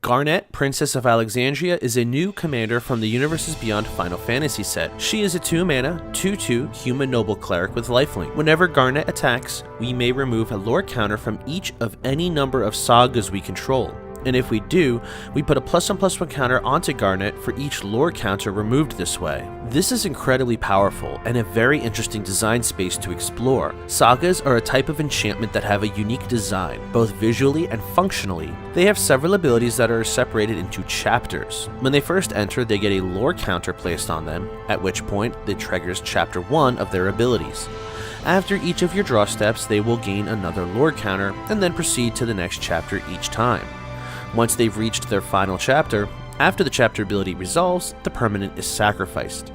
Garnet, Princess of Alexandria, is a new commander from the Universes Beyond Final Fantasy set. She is a 2-mana, 2/2 human noble cleric with lifelink. Whenever Garnet attacks, we may remove a lore counter from each of any number of sagas we control. And if we do, we put a +1/+1 counter onto Garnet for each lore counter removed this way. This is incredibly powerful and a very interesting design space to explore. Sagas are a type of enchantment that have a unique design, both visually and functionally. They have several abilities that are separated into chapters. When they first enter, they get a lore counter placed on them, at which point it triggers chapter 1 of their abilities. After each of your draw steps, they will gain another lore counter and then proceed to the next chapter each time. Once they've reached their final chapter, after the chapter ability resolves, the permanent is sacrificed.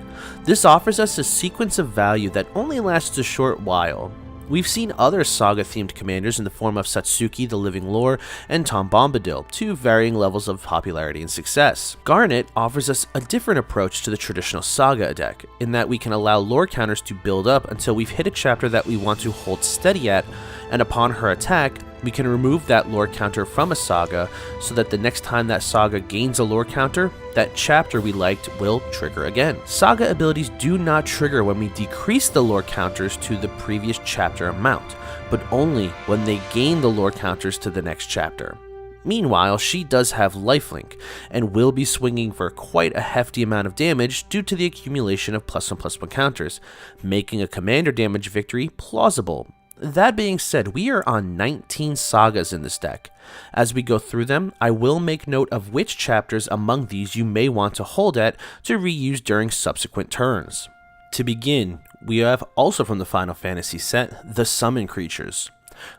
This offers us a sequence of value that only lasts a short while. We've seen other saga-themed commanders in the form of Satsuki the Living Lore and Tom Bombadil, to varying levels of popularity and success. Garnet offers us a different approach to the traditional saga deck, in that we can allow lore counters to build up until we've hit a chapter that we want to hold steady at, and upon her attack, we can remove that lore counter from a saga so that the next time that saga gains a lore counter, that chapter we liked will trigger again. Saga abilities do not trigger when we decrease the lore counters to the previous chapter amount, but only when they gain the lore counters to the next chapter. Meanwhile, she does have lifelink, and will be swinging for quite a hefty amount of damage due to the accumulation of +1/+1 counters, making a commander damage victory plausible. That being said, we are on 19 sagas in this deck. As we go through them, I will make note of which chapters among these you may want to hold at to reuse during subsequent turns. To begin, we have also from the Final Fantasy set, the Summon creatures.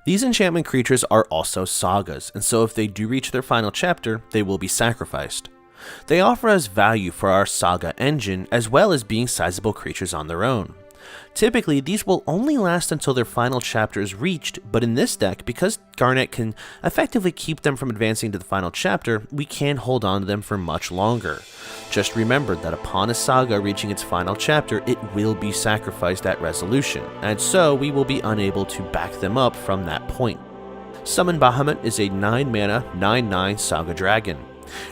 These enchantment creatures are also sagas, and so if they do reach their final chapter, they will be sacrificed. They offer us value for our saga engine, as well as being sizable creatures on their own. Typically, these will only last until their final chapter is reached, but in this deck, because Garnet can effectively keep them from advancing to the final chapter, we can hold on to them for much longer. Just remember that upon a saga reaching its final chapter, it will be sacrificed at resolution, and so we will be unable to back them up from that point. Summon Bahamut is a 9-mana, 9/9 saga dragon.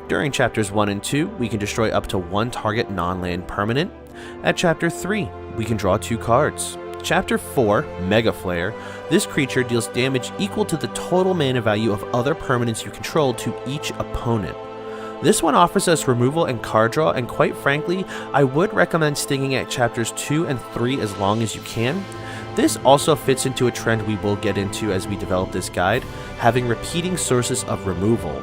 During chapters 1 and 2, we can destroy up to one target non-land permanent. At chapter 3, we can draw 2 cards. Chapter 4, Mega Flare, this creature deals damage equal to the total mana value of other permanents you control to each opponent. This one offers us removal and card draw, and quite frankly, I would recommend sticking at chapters 2 and 3 as long as you can. This also fits into a trend we will get into as we develop this guide, having repeating sources of removal.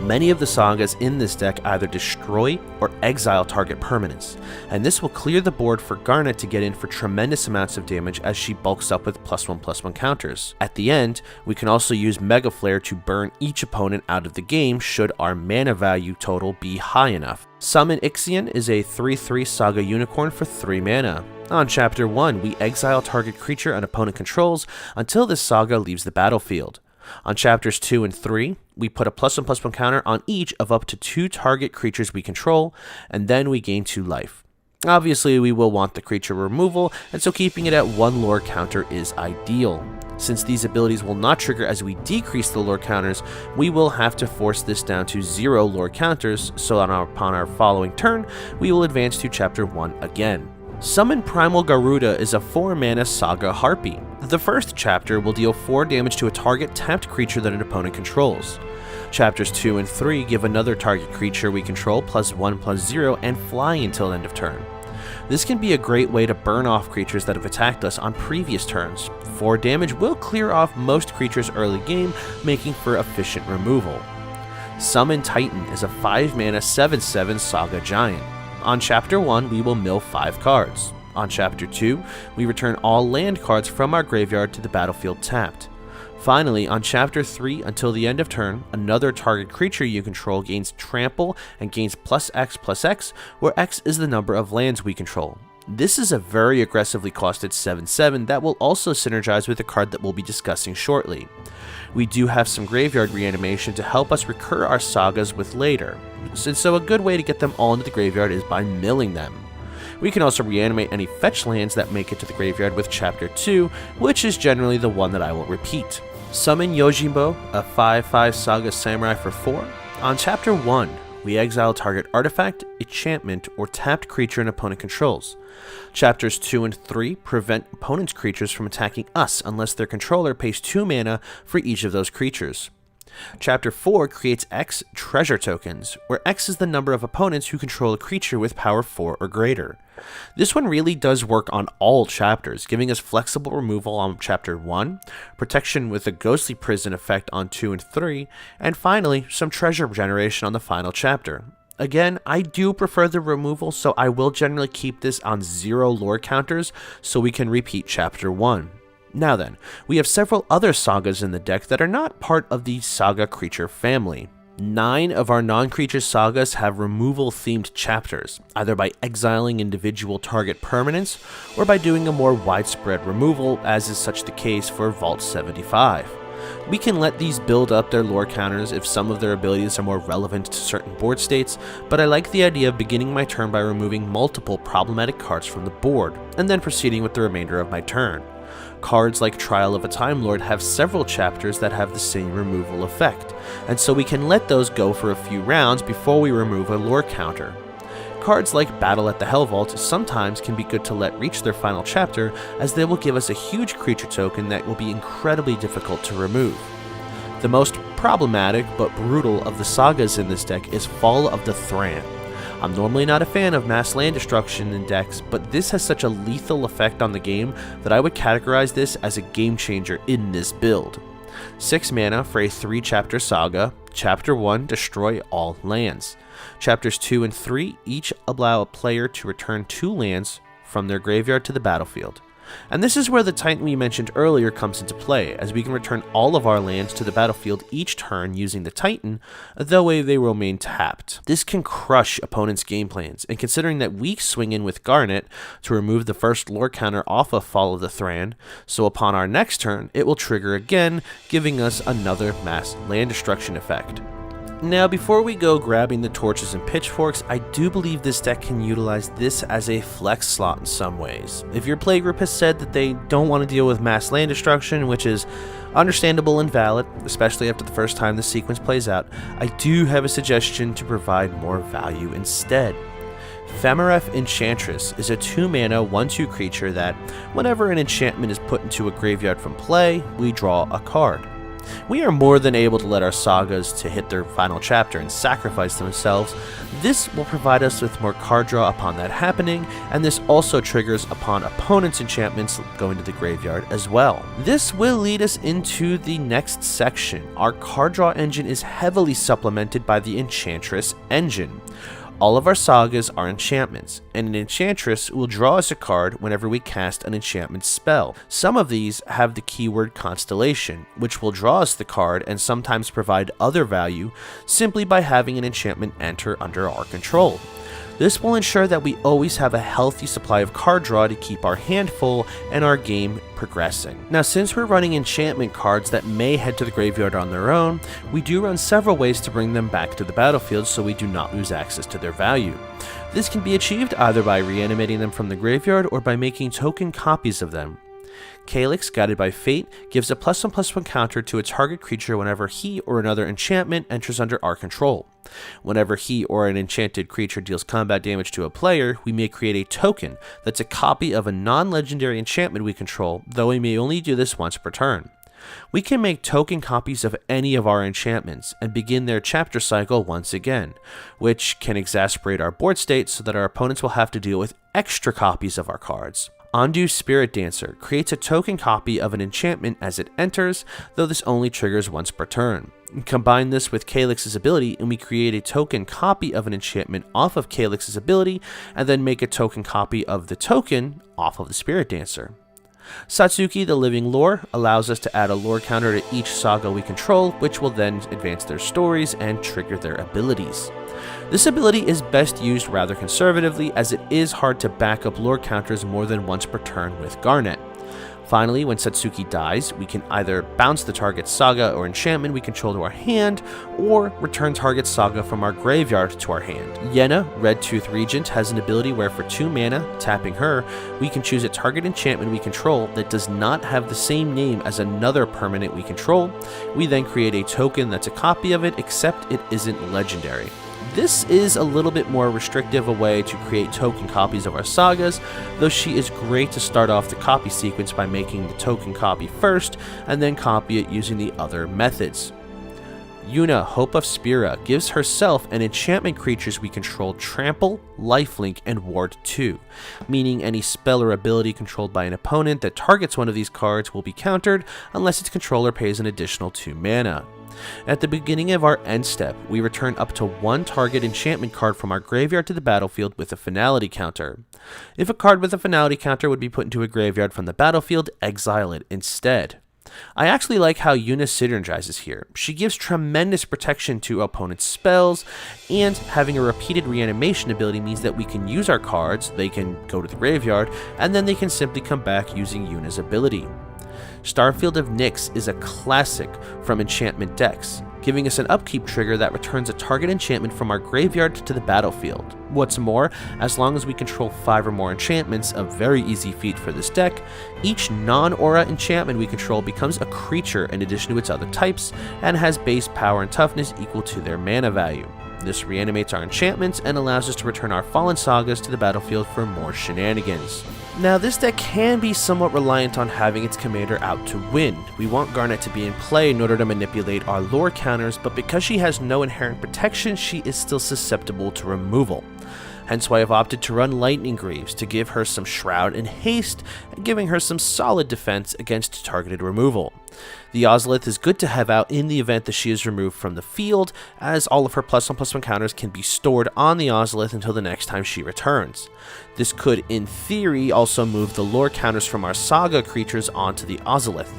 Many of the sagas in this deck either destroy or exile target permanents, and this will clear the board for Garnet to get in for tremendous amounts of damage as she bulks up with +1/+1 counters. At the end, we can also use Mega Flare to burn each opponent out of the game should our mana value total be high enough. Summon Ixion is a 3/3 saga unicorn for 3 mana. On chapter 1, we exile target creature an opponent controls until this saga leaves the battlefield. On chapters 2 and 3, we put a +1/+1 counter on each of up to 2 target creatures we control, and then we gain 2 life. Obviously, we will want the creature removal, and so keeping it at 1 lore counter is ideal. Since these abilities will not trigger as we decrease the lore counters, we will have to force this down to 0 lore counters, so upon our following turn, we will advance to chapter 1 again. Summon Primal Garuda is a 4-mana saga harpy. The first chapter will deal 4 damage to a target tapped creature that an opponent controls. Chapters 2 and 3 give another target creature we control +1/+0 and fly until end of turn. This can be a great way to burn off creatures that have attacked us on previous turns. 4 damage will clear off most creatures early game, making for efficient removal. Summon Titan is a 5-mana 7/7 saga giant. On chapter 1, we will mill 5 cards. On chapter 2, we return all land cards from our graveyard to the battlefield tapped. Finally, on chapter 3 until the end of turn, another target creature you control gains trample and gains +X/+X, where X is the number of lands we control. This is a very aggressively costed 7/7 that will also synergize with the card that we'll be discussing shortly. We do have some graveyard reanimation to help us recur our sagas with later, so a good way to get them all into the graveyard is by milling them. We can also reanimate any fetch lands that make it to the graveyard with chapter 2, which is generally the one that I will repeat. Summon Yojimbo, a 5/5 saga samurai for 4. On Chapter 1, we exile target artifact, enchantment, or tapped creature an opponent controls. Chapters 2 and 3 prevent opponent's creatures from attacking us unless their controller pays 2 mana for each of those creatures. Chapter 4 creates X treasure tokens, where X is the number of opponents who control a creature with power 4 or greater. This one really does work on all chapters, giving us flexible removal on Chapter 1, protection with a ghostly prison effect on 2 and 3, and finally, some treasure generation on the final chapter. Again, I do prefer the removal, so I will generally keep this on 0 lore counters so we can repeat Chapter 1. Now then, we have several other sagas in the deck that are not part of the saga creature family. 9 of our non-creature sagas have removal-themed chapters, either by exiling individual target permanents or by doing a more widespread removal, as is such the case for Vault 75. We can let these build up their lore counters if some of their abilities are more relevant to certain board states, but I like the idea of beginning my turn by removing multiple problematic cards from the board, and then proceeding with the remainder of my turn. Cards like Trial of a Time Lord have several chapters that have the same removal effect, and so we can let those go for a few rounds before we remove a lore counter. Cards like Battle at the Hell Vault sometimes can be good to let reach their final chapter, as they will give us a huge creature token that will be incredibly difficult to remove. The most problematic but brutal of the sagas in this deck is Fall of the Thran. I'm normally not a fan of mass land destruction in decks, but this has such a lethal effect on the game that I would categorize this as a game changer in this build. 6 mana for a 3-chapter saga. Chapter 1, destroy all lands. Chapters 2 and 3 each allow a player to return 2 lands from their graveyard to the battlefield. And this is where the Titan we mentioned earlier comes into play, as we can return all of our lands to the battlefield each turn using the Titan, though they remain tapped. This can crush opponents' game plans, and considering that we swing in with Garnet to remove the first lore counter off of Fall of the Thran, so upon our next turn it will trigger again, giving us another mass land destruction effect. Now, before we go grabbing the torches and pitchforks, I do believe this deck can utilize this as a flex slot in some ways. If your playgroup has said that they don't want to deal with mass land destruction, which is understandable and valid, especially after the first time the sequence plays out, I do have a suggestion to provide more value instead. Femaref Enchantress is a 2-mana 1/2 creature that, whenever an enchantment is put into a graveyard from play, we draw a card. We are more than able to let our sagas to hit their final chapter and sacrifice themselves. This will provide us with more card draw upon that happening, and this also triggers upon opponents' enchantments going to the graveyard as well. This will lead us into the next section. Our card draw engine is heavily supplemented by the Enchantress engine. All of our sagas are enchantments, and an enchantress will draw us a card whenever we cast an enchantment spell. Some of these have the keyword constellation, which will draw us the card and sometimes provide other value simply by having an enchantment enter under our control. This will ensure that we always have a healthy supply of card draw to keep our hand full and our game progressing. Now, since we're running enchantment cards that may head to the graveyard on their own, we do run several ways to bring them back to the battlefield so we do not lose access to their value. This can be achieved either by reanimating them from the graveyard or by making token copies of them. Calyx, Guided by Fate, gives a +1/+1 counter to a target creature whenever he or another enchantment enters under our control. Whenever he or an enchanted creature deals combat damage to a player, we may create a token that's a copy of a non-legendary enchantment we control, though we may only do this once per turn. We can make token copies of any of our enchantments and begin their chapter cycle once again, which can exasperate our board state so that our opponents will have to deal with extra copies of our cards. Ondu Spirit Dancer creates a token copy of an enchantment as it enters, though this only triggers once per turn. Combine this with Calyx's ability and we create a token copy of an enchantment off of Calyx's ability, and then make a token copy of the token off of the Spirit Dancer. Satsuki the Living Lore allows us to add a lore counter to each saga we control, which will then advance their stories and trigger their abilities. This ability is best used rather conservatively, as it is hard to back up lore counters more than once per turn with Garnet. Finally, when Satsuki dies, we can either bounce the target's saga or enchantment we control to our hand, or return target saga from our graveyard to our hand. Yenna, Red Tooth Regent, has an ability where for 2 mana, tapping her, we can choose a target enchantment we control that does not have the same name as another permanent we control. We then create a token that's a copy of it, except it isn't legendary. This is a little bit more restrictive a way to create token copies of our sagas, though she is great to start off the copy sequence by making the token copy first, and then copy it using the other methods. Yuna, Hope of Spira, gives herself and enchantment creatures we control Trample, Lifelink, and Ward 2, meaning any spell or ability controlled by an opponent that targets one of these cards will be countered unless its controller pays an additional 2 mana. At the beginning of our end step, we return up to 1 target enchantment card from our graveyard to the battlefield with a finality counter. If a card with a finality counter would be put into a graveyard from the battlefield, exile it instead. I actually like how Yuna synergizes here. She gives tremendous protection to opponents' spells, and having a repeated reanimation ability means that we can use our cards, they can go to the graveyard, and then they can simply come back using Yuna's ability. Starfield of Nyx is a classic from enchantment decks, giving us an upkeep trigger that returns a target enchantment from our graveyard to the battlefield. What's more, as long as we control 5 or more enchantments, a very easy feat for this deck, each non-aura enchantment we control becomes a creature in addition to its other types, and has base power and toughness equal to their mana value. This reanimates our enchantments and allows us to return our fallen sagas to the battlefield for more shenanigans. Now, this deck can be somewhat reliant on having its commander out to win. We want Garnet to be in play in order to manipulate our lore counters, but because she has no inherent protection, she is still susceptible to removal. Hence why I've opted to run Lightning Greaves to give her some Shroud and Haste, and giving her some solid defense against targeted removal. The Ozolith is good to have out in the event that she is removed from the field, as all of her +1/+1 counters can be stored on the Ozolith until the next time she returns. This could, in theory, also move the lore counters from our Saga creatures onto the Ozolith.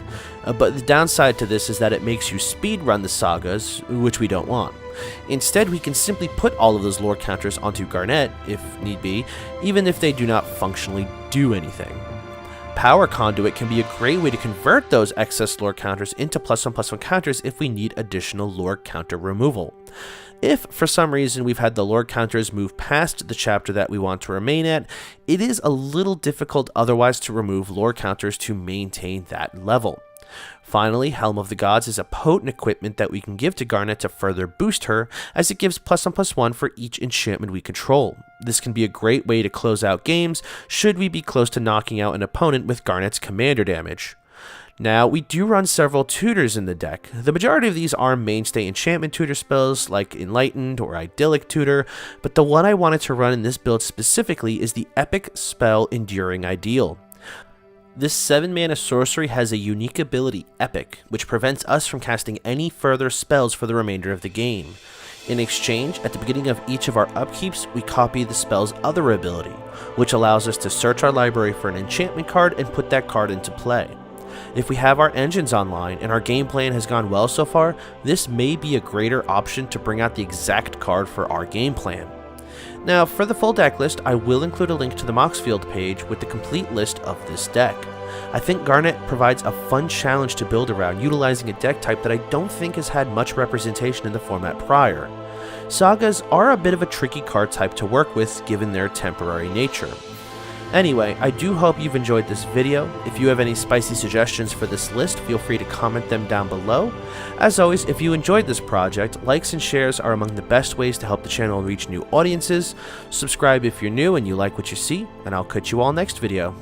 But the downside to this is that it makes you speedrun the Sagas, which we don't want. Instead, we can simply put all of those lore counters onto Garnet, if need be, even if they do not functionally do anything. Power Conduit can be a great way to convert those excess lore counters into +1/+1 counters if we need additional lore counter removal. If, for some reason, we've had the lore counters move past the chapter that we want to remain at, it is a little difficult otherwise to remove lore counters to maintain that level. Finally, Helm of the Gods is a potent equipment that we can give to Garnet to further boost her, as it gives +1/+1 for each enchantment we control. This can be a great way to close out games, should we be close to knocking out an opponent with Garnet's commander damage. Now, we do run several tutors in the deck. The majority of these are mainstay enchantment tutor spells like Enlightened or Idyllic Tutor, but the one I wanted to run in this build specifically is the epic spell Enduring Ideal. This 7-mana sorcery has a unique ability, Epic, which prevents us from casting any further spells for the remainder of the game. In exchange, at the beginning of each of our upkeeps, we copy the spell's other ability, which allows us to search our library for an enchantment card and put that card into play. If we have our engines online and our game plan has gone well so far, this may be a greater option to bring out the exact card for our game plan. Now, for the full deck list, I will include a link to the Moxfield page with the complete list of this deck. I think Garnet provides a fun challenge to build around, utilizing a deck type that I don't think has had much representation in the format prior. Sagas are a bit of a tricky card type to work with given their temporary nature. Anyway, I do hope you've enjoyed this video. If you have any spicy suggestions for this list, feel free to comment them down below. As always, if you enjoyed this project, likes and shares are among the best ways to help the channel reach new audiences. Subscribe if you're new and you like what you see, and I'll catch you all next video.